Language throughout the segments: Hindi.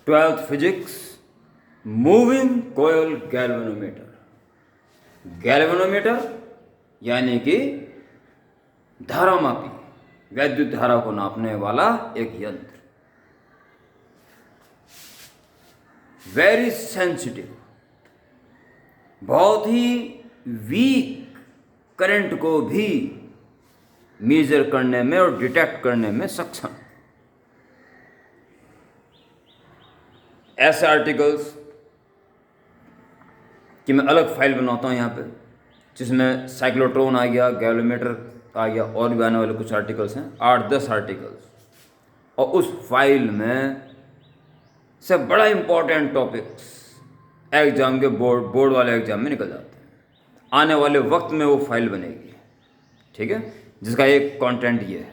Twelfth physics, moving coil galvanometer. Galvanometer यानी कि धारामापी, वैद्युत धारा को नापने वाला एक यंत्र। वेरी सेंसिटिव, बहुत ही वीक करंट को भी मेजर करने में और डिटेक्ट करने में सक्षम। ऐसे आर्टिकल्स कि मैं अलग फाइल बनाता हूँ यहाँ पे, जिसमें साइक्लोट्रॉन आ गया, गैल्वेनोमीटर आ गया, और भी आने वाले कुछ आर्टिकल्स हैं, 8-10 आर्टिकल्स। और उस फाइल में से बड़ा इम्पोर्टेंट टॉपिक्स एग्जाम के बोर्ड वाले एग्जाम में निकल जाते हैं। आने वाले वक्त में वो फाइल बनेगी, ठीक है, जिसका एक कंटेंट ये है।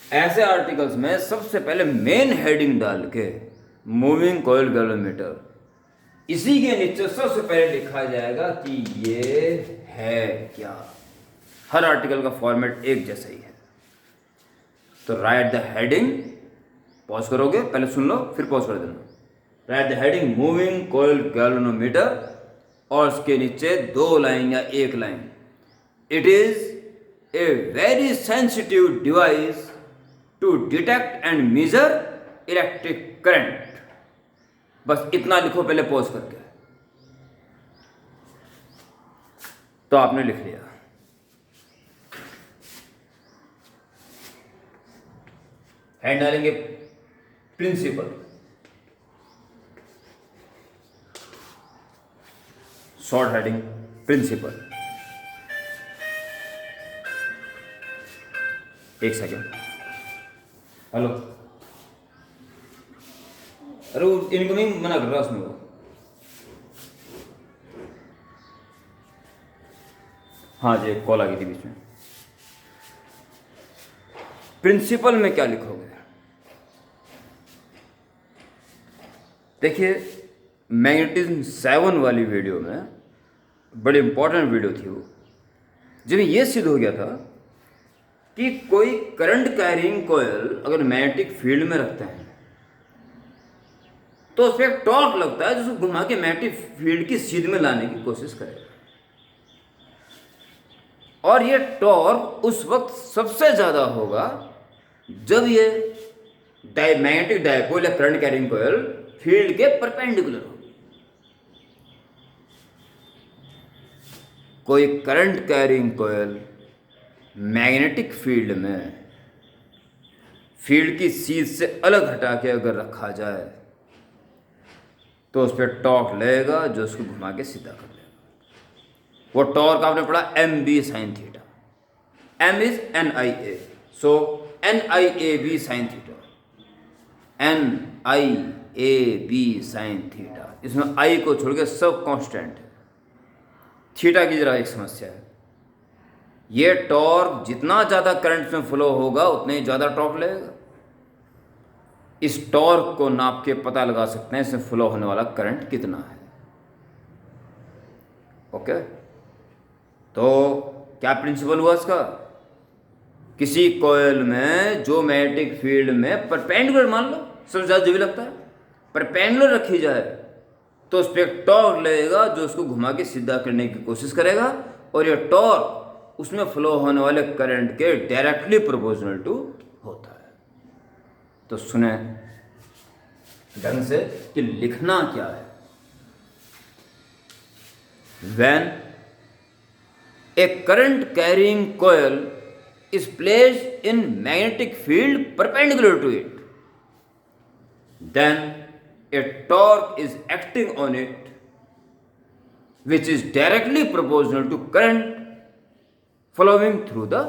ऐसे आर्टिकल्स में सबसे पहले मेन हेडिंग डाल के मूविंग कॉइल गैल्वेनोमीटर, इसी के नीचे सबसे पहले लिखा जाएगा कि ये है क्या। हर आर्टिकल का फॉर्मेट एक जैसा ही है। तो राइट द हेडिंग, पॉज करोगे, पहले सुन लो फिर पॉज कर देना। Write the heading moving coil galvanometer, और उसके नीचे 2 लाइन या 1 line, it is a very sensitive device to detect and measure electric current. बस इतना लिखो पहले पॉज करके, तो आपने लिख लिया। हेड डालेंगे प्रिंसिपल, शॉर्ट हेडिंग प्रिंसिपल। एक सेकेंड, हेलो, अरे वो इनकमिंग मना कर रहा उसमें वो। हाँ जी, एक कॉल आ गई थी बीच में। प्रिंसिपल में क्या लिखोगे? देखिए, मैग्नेटिज्म 7 वाली वीडियो में बड़ी इंपॉर्टेंट वीडियो थी वो, जब ये सिद्ध हो गया था कि कोई करंट कैरिंग कॉइल अगर मैग्नेटिक फील्ड में रखते हैं तो उस पर एक टॉर्क लगता है जिसको घुमा के मैग्नेटिक फील्ड की सीध में लाने की कोशिश करेगा। और ये टॉर्क उस वक्त सबसे ज्यादा होगा जब ये मैग्नेटिक डायपोल या करंट कैरिंग कॉइल फील्ड के परपेंडिकुलर हो। कोई current carrying coil magnetic field में फील्ड की सीध से अलग हटा के अगर रखा जाए तो उस पर टॉर्क लगेगा जो उसको घुमा के सीधा कर देगा। वो टॉर्क आपने पढ़ा mb sin theta, m is NIA, so NIAB sin theta, NIAB sin theta. इसमें I को छोड़ के सब कांस्टेंट है। थीटा की जरा एक समस्या है, ये टॉर्क जितना ज़्यादा करंट में फ्लो होगा उतना ही ज़्यादा टॉर्क लगेगा। इस टॉर्क को नाप के पता लगा सकते हैं इसमें फ्लो होने वाला करंट कितना है। ओके, तो क्या प्रिंसिपल हुआ इसका? किसी कॉइल में जो मैग्नेटिक फील्ड में परपेंडिकुलर, मान लो सबसे ज़्यादा जो भी लगता है, परपेंडिकुलर रखी जाए तो उस पर एक टॉर्क लगेगा जो उसको घुमा के सीधा करने की कोशिश करेगा, और यह टॉर्क उसमें फ्लो होने वाले करंट के डायरेक्टली प्रोपोर्शनल टू होता है। तो सुने ढंग से कि लिखना क्या है। When a current carrying coil is placed in magnetic field perpendicular to it, then a torque is acting on it which is directly proportional to current flowing through the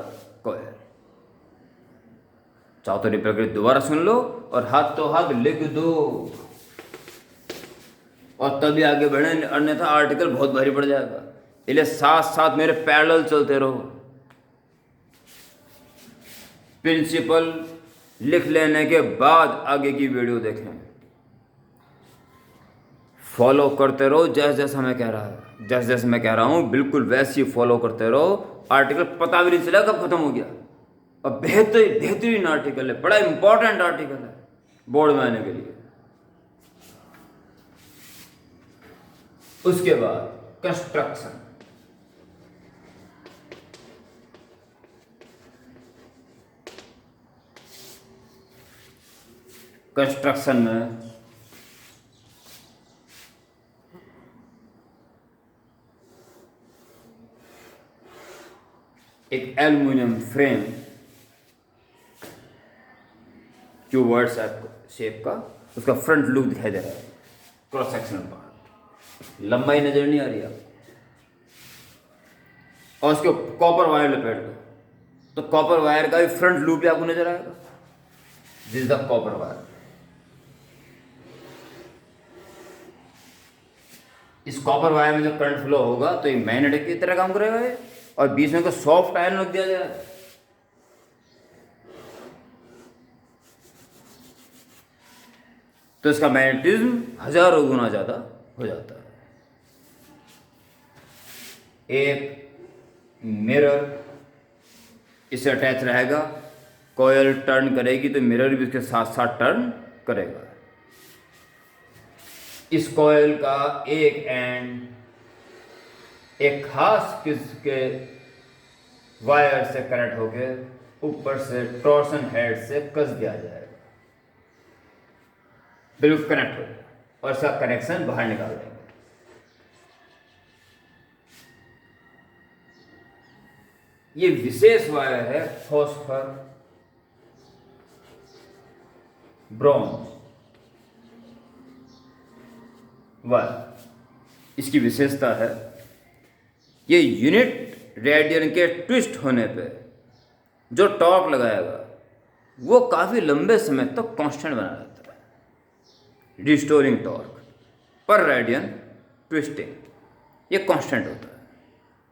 coil. चाहो तो रिपीट दोबारा सुन लो और हाथ तो हाथ लिख दो और तभी आगे बढ़े, अन्यथा आर्टिकल बहुत भारी पड़ जाएगा। इसलिए साथ साथ मेरे पैरेलल चलते रहो। प्रिंसिपल लिख लेने के बाद आगे की वीडियो देखें, फॉलो करते रहो जैसे जैसा मैं कह रहा है, जैसे जैसे मैं कह रहा हूँ बिल्कुल वैसे ही फॉलो करते रहो। आर्टिकल पता भी नहीं चला कब खत्म हो गया। और बेहतरीन आर्टिकल है, बड़ा इंपॉर्टेंट आर्टिकल है, बोर्ड में आने के लिए। उसके बाद कंस्ट्रक्शन, कंस्ट्रक्शन में एक एल्युमिनियम फ्रेम क्यूबॉइड शेप का, उसका फ्रंट लुक दिखाई दे रहा है, क्रॉस सेक्शनल पार्ट, लंबाई नजर नहीं आ रही आपको, और उसके कॉपर वायर लपेट दो तो कॉपर वायर का भी फ्रंट लुक भी आपको नजर आएगा। This is the copper wire. इस कॉपर वायर में जो करंट फ्लो होगा तो ये मैग्नेटिक की तरह काम करेगा ये, और बीच में को सॉफ्ट आयरन रख दिया जाए तो इसका मैग्नेटिज्म हजारों गुना ज्यादा हो जाता है। एक मिरर इससे अटैच रहेगा, कॉयल टर्न करेगी तो मिरर भी उसके साथ साथ टर्न करेगा। इस कॉयल का एक एंड एक खास किस्म के वायर से कनेक्ट होकर ऊपर से टॉर्सन हेड से कस दिया जाएगा, बिल्कुल कनेक्ट हो जाएगा, और इसका कनेक्शन बाहर निकाल देंगे। ये विशेष वायर है फॉस्फर ब्रोंज वायर। इसकी विशेषता है ये यूनिट रेडियन के ट्विस्ट होने पे जो टॉर्क लगाएगा वो काफी लंबे समय तक कांस्टेंट बना रहता है। रिस्टोरिंग टॉर्क पर रेडियन ट्विस्टिंग ये कांस्टेंट होता है,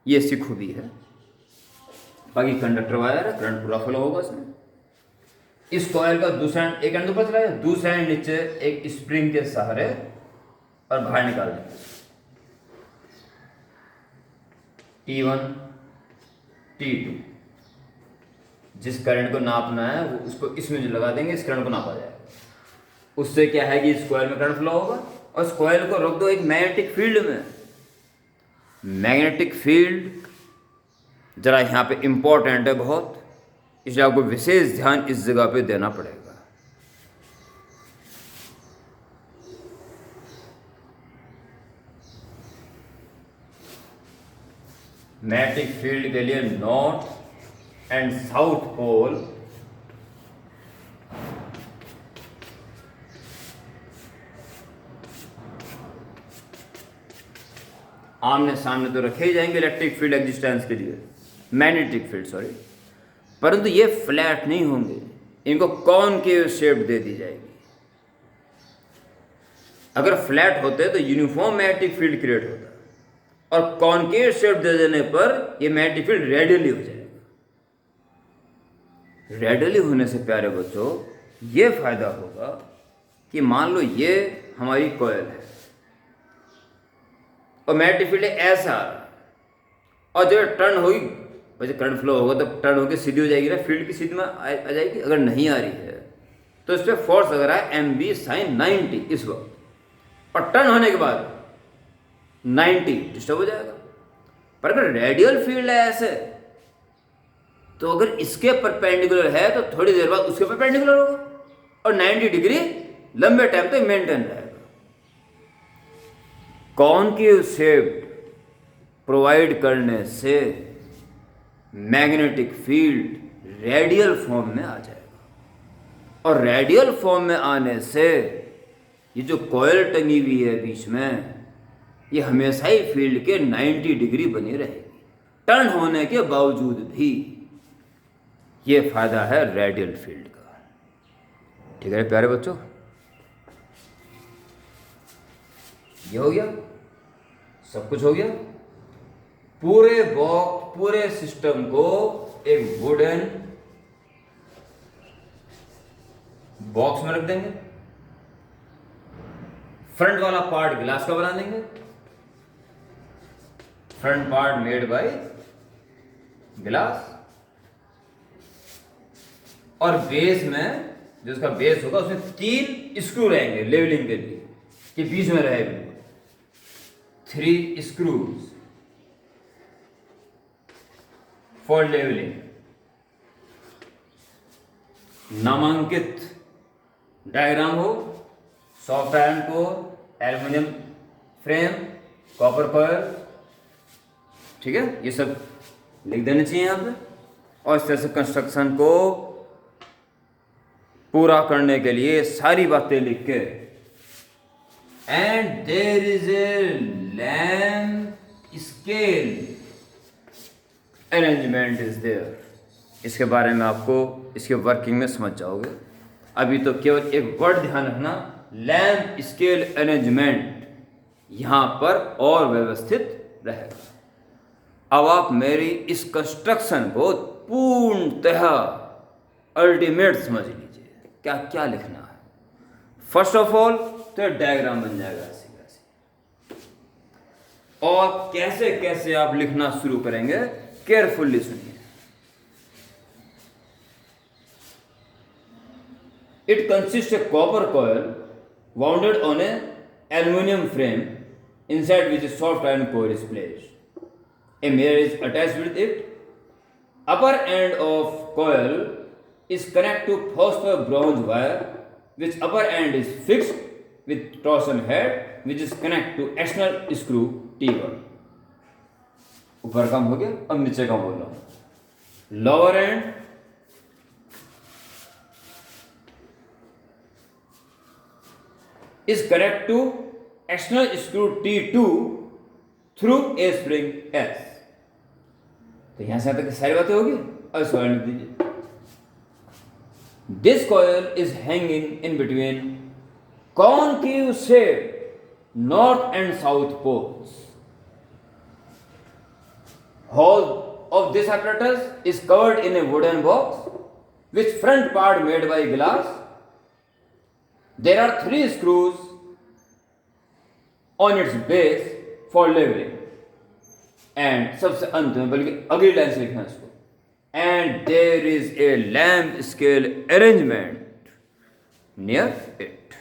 ये इसकी खूबी है। बाकी कंडक्टर वायर है, करंट पूरा फ्लो होगा इसमें। इस कॉयल का दूसरा एंड एक एंड ऊपर चला है, दूसरा एंड नीचे एक स्प्रिंग के सहारे और बाहर निकाल देंगे। T1 T2 जिस करंट को नापना है वो उसको इसमें जो लगा देंगे, इस करंट को नापा जाएगा। उससे क्या है कि इस कॉयल में करंट फ्लो होगा, और इस कॉयल को रख दो एक मैग्नेटिक फील्ड में। मैग्नेटिक फील्ड जरा यहाँ पे इंपॉर्टेंट है बहुत, इसलिए आपको विशेष ध्यान इस जगह पे देना पड़ेगा। मैग्नेटिक फील्ड के लिए नॉर्थ एंड साउथ पोल आमने सामने तो रखे ही जाएंगे इलेक्ट्रिक फील्ड एग्जिस्टेंस के लिए, मैग्नेटिक फील्ड सॉरी, परंतु ये फ्लैट नहीं होंगे, इनको कॉनकेव शेप दे दी जाएगी। अगर फ्लैट होते तो यूनिफॉर्म मैग्नेटिक फील्ड क्रिएट होता, और कॉनकेव शेप दे देने पर ये मैग्नेटिक फील्ड रेडियली हो जाएगा। रेडियली होने से प्यारे बच्चों ये फायदा होगा कि मान लो ये हमारी कॉयल है और मैग्नेटिक फील्ड ऐसा आ रहा, और जब टर्न होगी वैसे करंट फ्लो होगा तो टर्न होकर सीधी हो जाएगी ना, फील्ड की सीधी में आ जाएगी। अगर नहीं आ रही है तो इस पर फोर्स लग रहा है MB sin 90 इस वक्त, और टर्न होने के बाद 90 डिस्टर्ब हो जाएगा। पर अगर रेडियल फील्ड है ऐसे तो अगर इसके परपेंडिकुलर है तो थोड़ी देर बाद उसके परपेंडिकुलर होगा, और 90 डिग्री लंबे टाइम तक मेंटेन रहेगा। कॉनकेव शेप प्रोवाइड करने से मैग्नेटिक फील्ड रेडियल फॉर्म में आ जाएगा, और रेडियल फॉर्म में आने से ये जो कॉयल टंगी हुई है बीच में ये हमेशा ही फील्ड के 90 डिग्री बनी रहेगी, टर्न होने के बावजूद भी। ये फायदा है रेडियल फील्ड का। ठीक है प्यारे बच्चों, ये हो गया, सब कुछ हो गया। पूरे सिस्टम को एक वुडन बॉक्स में रख देंगे, फ्रंट वाला पार्ट ग्लास का बना देंगे, front part made by glass, और बेस में जो उसका बेस होगा उसमें 3 स्क्रू रहेंगे लेवलिंग के लिए, कि बीच में रहे बिल्कुल 3 स्क्रूज फॉर लेवलिंग। नामांकित डायग्राम हो, soft iron core, aluminium frame, copper coil, ठीक है, ये सब लिख देने चाहिए यहाँ पे। और इस तरह से कंस्ट्रक्शन को पूरा करने के लिए सारी बातें लिख के, and there is a lamp scale arrangement is there. इसके बारे में आपको इसके वर्किंग में समझ जाओगे। अभी तो केवल एक वर्ड ध्यान रखना, लैम्प स्केल अरेंजमेंट यहां पर और व्यवस्थित रहेगा। अब आप मेरी इस कंस्ट्रक्शन को पूर्णतः अल्टीमेट समझ लीजिए, क्या क्या लिखना है। फर्स्ट ऑफ ऑल तो डायग्राम बन जाएगा ऐसे कैसे, और कैसे कैसे आप लिखना शुरू करेंगे केयरफुल्ली सुनिए। It consists of copper coil wounded on a aluminum frame inside which a soft iron core is placed. A mirror is attached with it. Upper end of coil is connected to phosphor bronze wire, which upper end is fixed with torsion head, which is connected to external screw T1. ऊपर काम हो गया, अब नीचे का बोल रहा हूँ। Lower end is connected to external screw T2 through a spring S. तो यहां से तक सारी बातें होगी। अब सॉल्व लिख दीजिए। This coil is hanging in between concave shaped north and south poles. Whole of this apparatus is covered in a wooden box, which front part made by glass. There are 3 screws on its base for leveling. And सबसे अंत में, बल्कि अगली लाइन से लिखना इसको, and there is a lamp scale arrangement near it.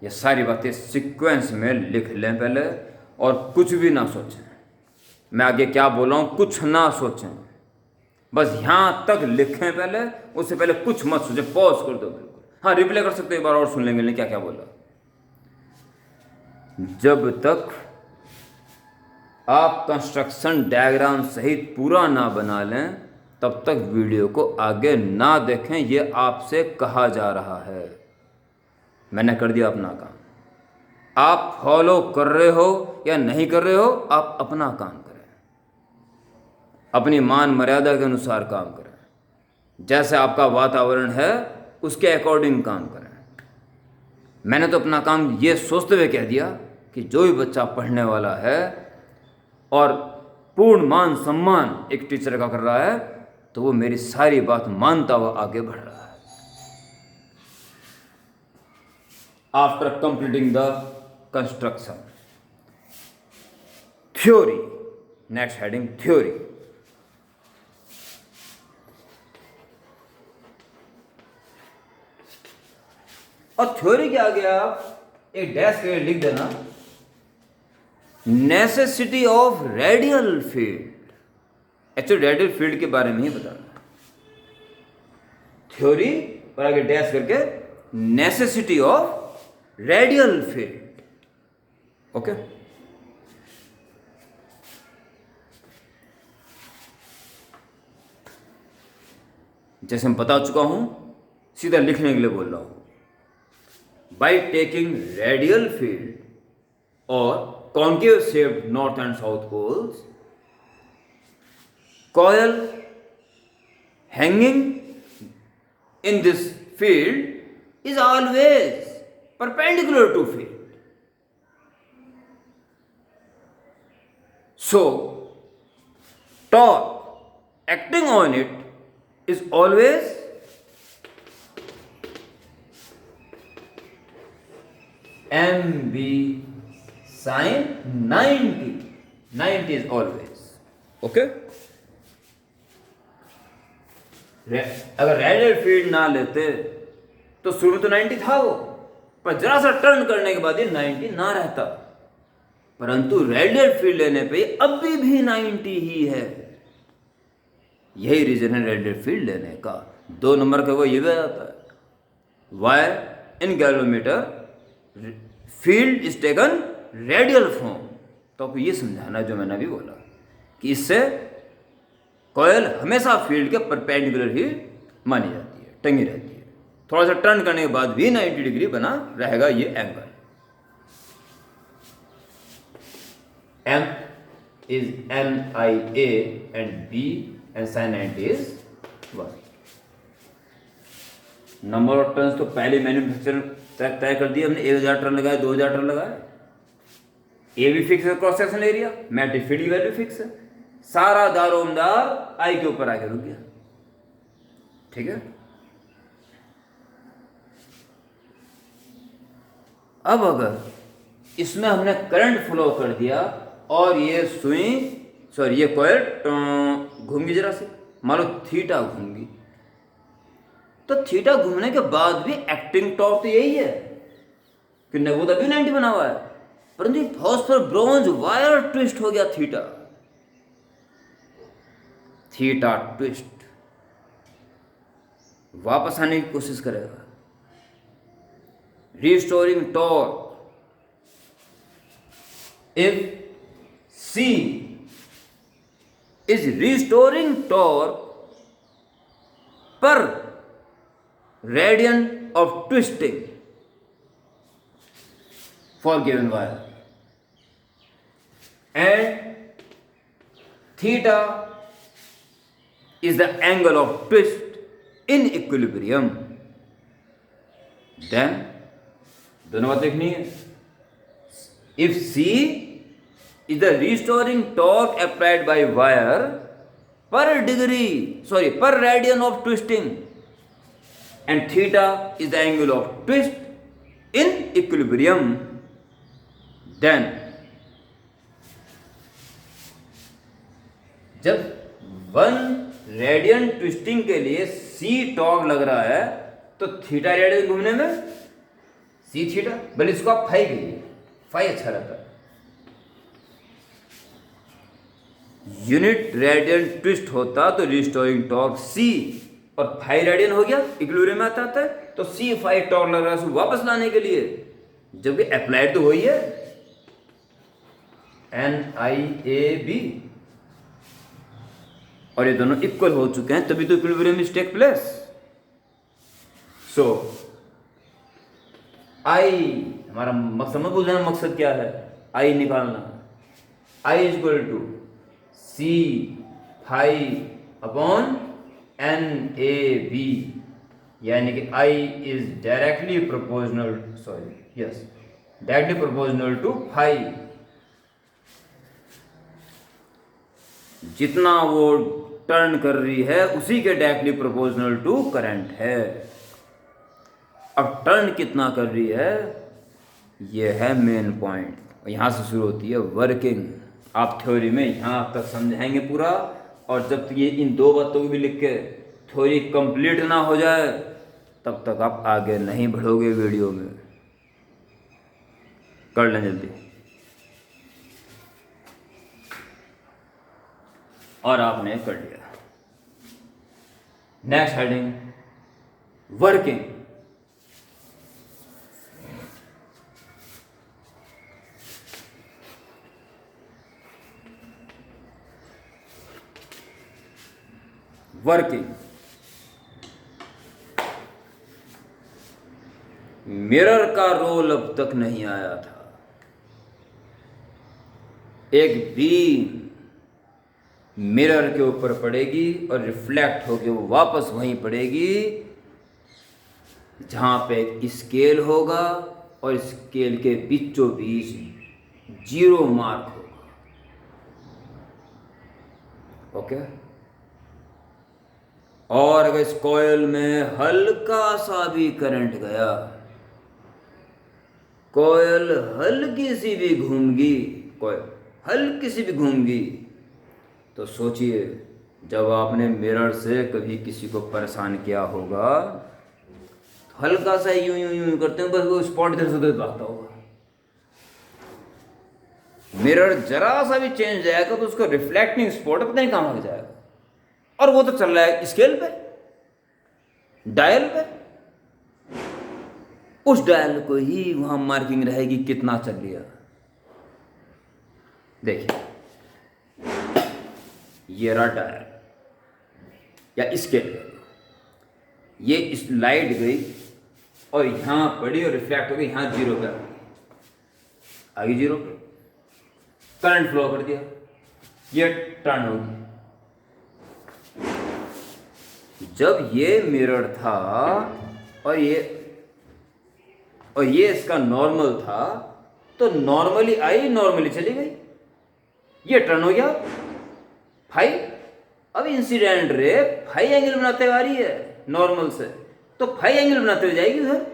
ये सारी बातें सीक्वेंस में लिख लें पहले, और कुछ भी ना सोचें। मैं आगे क्या बोल रहा हूं कुछ ना सोचें, बस यहां तक लिखें पहले, उससे पहले कुछ मत सोचें, पॉज कर दो बिल्कुल। हाँ, रिप्ले कर सकते हो, एक बार और सुन लेंगे क्या क्या बोला। जब तक आप कंस्ट्रक्शन डायग्राम सहित पूरा ना बना लें, तब तक वीडियो को आगे ना देखें, ये आपसे कहा जा रहा है। मैंने कर दिया अपना काम, आप फॉलो कर रहे हो या नहीं कर रहे हो, आप अपना काम करें, अपनी मान मर्यादा के अनुसार काम करें, जैसे आपका वातावरण है उसके अकॉर्डिंग काम करें। मैंने तो अपना काम ये सोचते हुए कह दिया कि जो भी बच्चा पढ़ने वाला है और पूर्ण मान सम्मान एक टीचर का कर रहा है, तो वो मेरी सारी बात मानता हुआ आगे बढ़ रहा है। After completing the construction, theory, next heading theory. और थ्योरी के आगे आप एक डैश के लिख देना, necessity of radial field. Actually radial field के बारे में ही बताना, थ्योरी और आगे डैश करके necessity of radial field. Okay, जैसे मैं बता चुका हूं, सीधा लिखने के लिए बोल रहा हूं। By taking radial field or concave shaped north and south poles, coil hanging in this field is always perpendicular to field. So, torque acting on it is always MB sin 90. 90 is always. Okay? अगर रेडियल फील्ड ना लेते तो शुरू तो 90 था वो, पर जरा सा टर्न करने के बाद ये 90 ना रहता, परंतु रेडियल फील्ड लेने पे अभी भी 90 ही है। यही रीजन है रेडियल फील्ड लेने का। 2 नंबर का वो ये भी आ जाता है, why in galvanometer field is taken radial form. तो आपको ये समझाना जो मैंने अभी बोला कि इससे कॉयल हमेशा फील्ड के परपेंडिकुलर ही मानी जाती है, टंगी रहती है। थोड़ा सा टर्न करने के बाद भी 90 डिग्री बना रहेगा ये angle. M is NIA and B and sin 90 is 1। Number of turns तो पहले मैन्युफैक्चर तय कर दिया हमने, 1000 टर्न लगाए, 2000 टर्न लगाए। ए भी फिक्स है, क्रॉस सेक्शन एरिया, मैट्रिक फील्ड की वैल्यू फिक्स है, सारा दारोमदार आई के ऊपर आके रुक गया। ठीक है, अब अगर इसमें हमने करंट फ्लो कर दिया और ये सुई ये कॉइल घूमगी जरा से, मान लो थीटा घूमगी, तो थीटा घूमने के बाद भी एक्टिंग टॉर्क तो यही है कि वो तभी 90 बना हुआ है, परंतु फॉस्फर ब्रोंज वायर ट्विस्ट हो गया, थीटा ट्विस्ट वापस आने की कोशिश करेगा। Restoring torque, if C is restoring torque per radian of twisting for given wire, and theta is the angle of twist in equilibrium, then दोनों बात देखनी है। If C is the restoring torque applied by wire per radian of twisting, and theta is the angle of twist in equilibrium, then जब 1 रेडियन ट्विस्टिंग के लिए C टॉर्क लग रहा है तो थीटा रेडियन घूमने में C थीटा, भले इसको आप फाई कहिए, फाई अच्छा रहता है। यूनिट रेडियन ट्विस्ट होता तो रिस्टोरिंग टॉर्क C और फाई रेडियन हो गया, इक्विलिब्रियम में आता है, तो C फाई टॉर्क लग रहा है वापस लाने के लिए, जबकि अप्लाइड तो वही है NIAB, और ये दोनों इक्वल हो चुके हैं, तभी तो equilibrium is take place. So I, हमारा मकसद मत भूल जाना, मकसद क्या है, I निकालना, I is equal to C phi upon NAB, यानी कि I is directly proportional to phi. जितना वो टर्न कर रही है उसी के डायरेक्टली प्रोपोर्शनल टू करंट है। अब टर्न कितना कर रही है, ये है मेन पॉइंट, यहाँ से शुरू होती है वर्किंग। आप थ्योरी में यहाँ तक समझाएंगे पूरा, और जब तक ये इन 2 बातों को भी लिख के थ्योरी कंप्लीट ना हो जाए तब तक आप आगे नहीं बढ़ोगे वीडियो में। कर लें जल्दी। और आपने कर लिया। Next heading, working. Working, mirror का रोल अब तक नहीं आया था। एक बीम मिरर के ऊपर पड़ेगी और रिफ्लेक्ट होकर वो वापस वहीं पड़ेगी जहां पे एक स्केल होगा और स्केल के बीचों बीच 0 मार्क होगा। ओके, और अगर इस कॉइल में हल्का सा भी करंट गया, कॉइल हल्की सी भी घूमगी, तो सोचिए जब आपने मिरर से कभी किसी को परेशान किया होगा तो हल्का सा यूं यूं यूं करते हैं, बस वो स्पॉट इधर से उधर भागता होगा। मिरर जरा सा भी चेंज जाएगा तो उसका रिफ्लेक्टिंग स्पॉट पता नहीं कहाँ भाग जाएगा। और वो तो चल रहा है स्केल पे, डायल पे, उस डायल को ही वहां मार्किंग रहेगी कितना चल लिया। देखिए ये रहा डायल या स्केल, ये इस लाइट गई और यहां पड़ी और रिफ्लेक्ट हो गई, यहां 0 पे आ गई, 0 पे करंट फ्लो कर दिया, ये टर्न होगी। जब ये मिरर था और ये इसका नॉर्मल था तो नॉर्मली आई, नॉर्मली चली गई, ये टर्न हो गया 5। अब इंसिडेंट रे 5 एंगल बनाते हुए आ रही है नॉर्मल से, तो 5 एंगल बनाते हुए जाएगी उधर,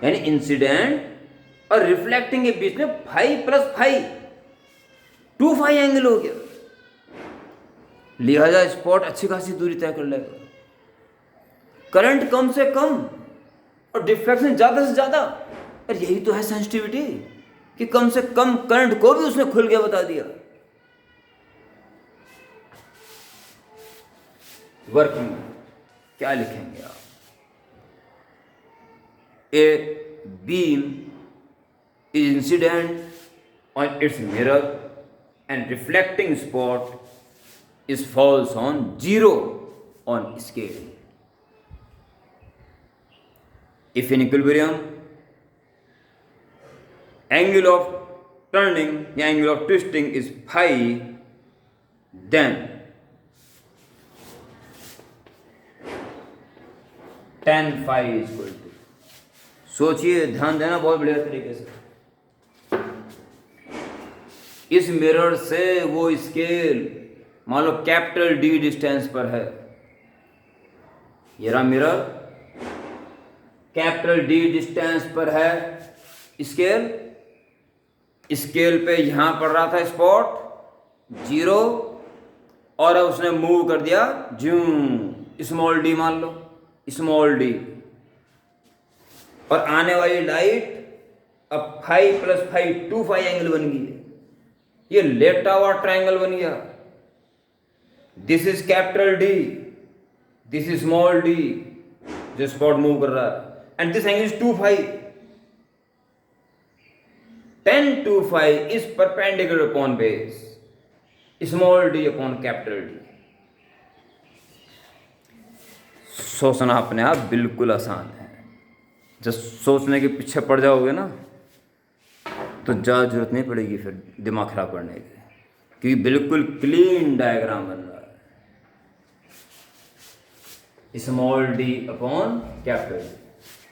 यानी इंसिडेंट और रिफ्लेक्टिंग के बीच में 5 + 5 2-5 एंगल हो गया। लिहाजा स्पॉट अच्छी खासी दूरी तय कर लेगा। करंट कम से कम और डिफ्रैक्शन ज्यादा से ज्यादा, और यही तो है सेंसिटिविटी कि कम से कम करंट को भी उसने खुल के बता दिया। वर्क में क्या लिखेंगे आप? A beam is incident on it's mirror and reflecting spot is falls on 0 on scale. If in equilibrium angle of turning, the angle of twisting is phi, then tan phi is equal to, सोचिए, ध्यान देना बहुत बढ़िया तरीके से। इस मिरर से वो स्केल मान लो कैपिटल D डिस्टेंस पर है, ये रहा मिरर, कैपिटल D डिस्टेंस पर है स्केल, स्केल पे यहां पड़ रहा था स्पॉट 0 और अब उसने मूव कर दिया जूं, स्मॉल d मान लो, स्मॉल d, और आने वाली लाइट अब 5 + 5 2-5 एंगल बन गई है, ये लेटा हुआ ट्रायंगल बन गया। This is capital D, this is small d, जो स्पॉट मूव कर रहा है, and this angle is 2-5, tan 2-5 is perpendicular upon base, small d upon capital D। सोचना अपने आप बिल्कुल आसान है, जब सोचने के पीछे पड़ जाओगे ना तो ज़्यादा जरूरत नहीं पड़ेगी फिर दिमाग खराब करने की, क्योंकि बिल्कुल क्लीन डायग्राम बन रहा है। Small d upon capital D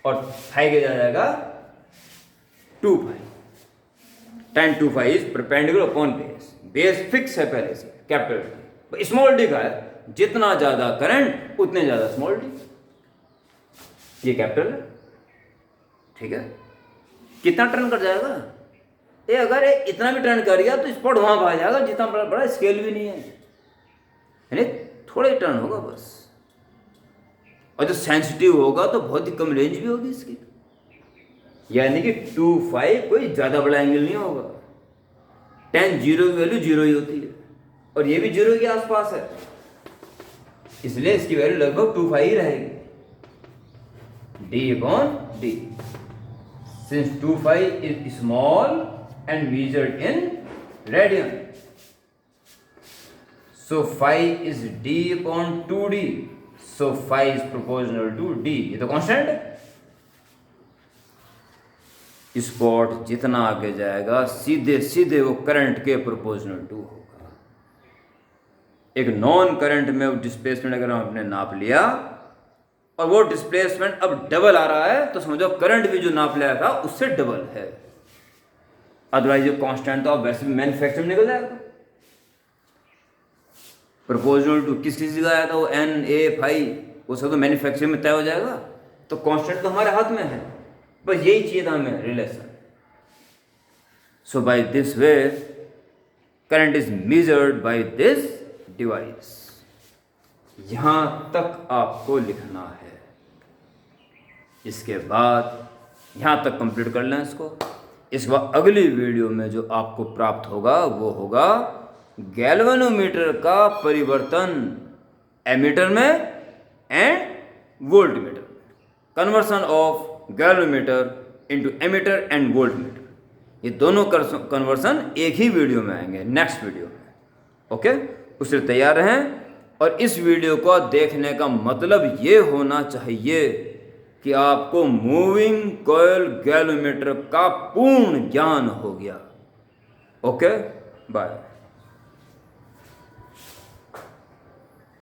और फाइ के जाएगा 2π, tan 2π is perpendicular upon base, base fix है पहले से कैपिटल D, स्मॉल d का है, जितना ज्यादा करंट उतने ज्यादा स्मॉल d, ये कैपिटल है, ठीक है। कितना टर्न कर जाएगा ये, अगर इतना भी टर्न कर गया तो स्पॉट वहां भाग जाएगा, जितना बड़ा स्केल भी नहीं है, यानी थोड़ा ही टर्न होगा बस, और जो सेंसिटिव होगा तो बहुत ही कम रेंज भी होगी इसकी, यानी कि 2-5 कोई ज्यादा बड़ा एंगल नहीं होगा। tan 0 की वैल्यू 0 ही होती है और ये भी 0 के आसपास है, इसलिए इसकी वैल्यू लगभग 2π ही रहेगी, d/d, since 2π is small and measured in radian, so phi is d/2d, so phi is proportional to d, ये तो कांस्टेंट है। स्पॉट जितना आगे जाएगा सीधे सीधे वो करंट के प्रोपोर्शनल टू होगा। एक नॉन करंट में डिस्प्लेसमेंट अगर हमने नाप लिया और वो डिस्प्लेसमेंट अब डबल आ रहा है तो समझो करंट भी जो नाप लिया था उससे डबल है, अदरवाइज जो कांस्टेंट था वैसे भी मैन्युफैक्चर में निकल जाएगा। प्रोपोर्शनल टू किस चीज का आया था, वो n a phi, वो सब तो मैन्युफैक्चर में तय हो जाएगा, तो कांस्टेंट तो हमारे हाथ में है, बस यही चाहिए था हमें relation. So by this way current is measured by this device. यहाँ तक आपको लिखना है। इसके बाद यहाँ तक कंप्लीट कर लें इसको। इस बाद अगली वीडियो में जो आपको प्राप्त होगा वो होगा गैल्वेनोमीटर का परिवर्तन एमीटर में and voltmeter, conversion of galvanometer into ammeter and voltmeter. ये दोनों कन्वर्सन एक ही वीडियो में आएंगे, नेक्स्ट वीडियो में। ओके, उससे तैयार रहें। और इस वीडियो को देखने का मतलब ये होना चाहिए कि आपको मूविंग कॉइल गैल्वेनोमीटर का पूर्ण ज्ञान हो गया। Okay, bye.